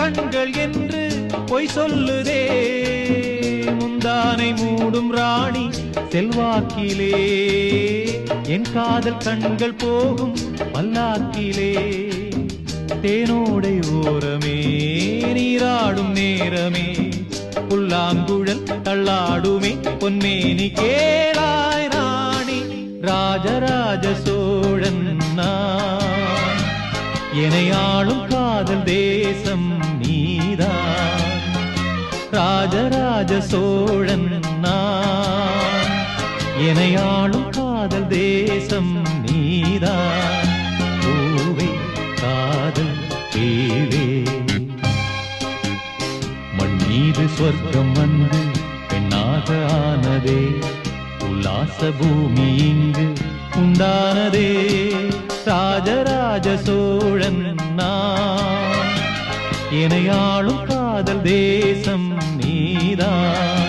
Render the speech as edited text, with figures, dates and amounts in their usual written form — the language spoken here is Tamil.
கண்கள் என்று பொய் சொல்லுதே முந்தானை மூடும் ராணி செல்வாக்கிலே என் காதல் கண்கள் போகும் பல்லாக்கிலே தேனோடை ஓரமே நீராடும் நேரமே புல்லாங்குழல் தள்ளாடுமே பொன்மேனி கேளாய் ராணி ராஜராஜ சோழன் நான் எனையாளும் காதல் தேசம் நீதான் ராஜராஜ சோழன் நான் எனையாளும் காதல் தேசம் நீதான் பூவே காதல் தேவே மண் மீது சொர்க்கம் வந்து பெண்ணாக ஆனதே உல்லாச பூமி இங்கு உண்டானதே ராஜராஜ சோழன் நான் எனையாளும் காதல் தேசம் நீதான்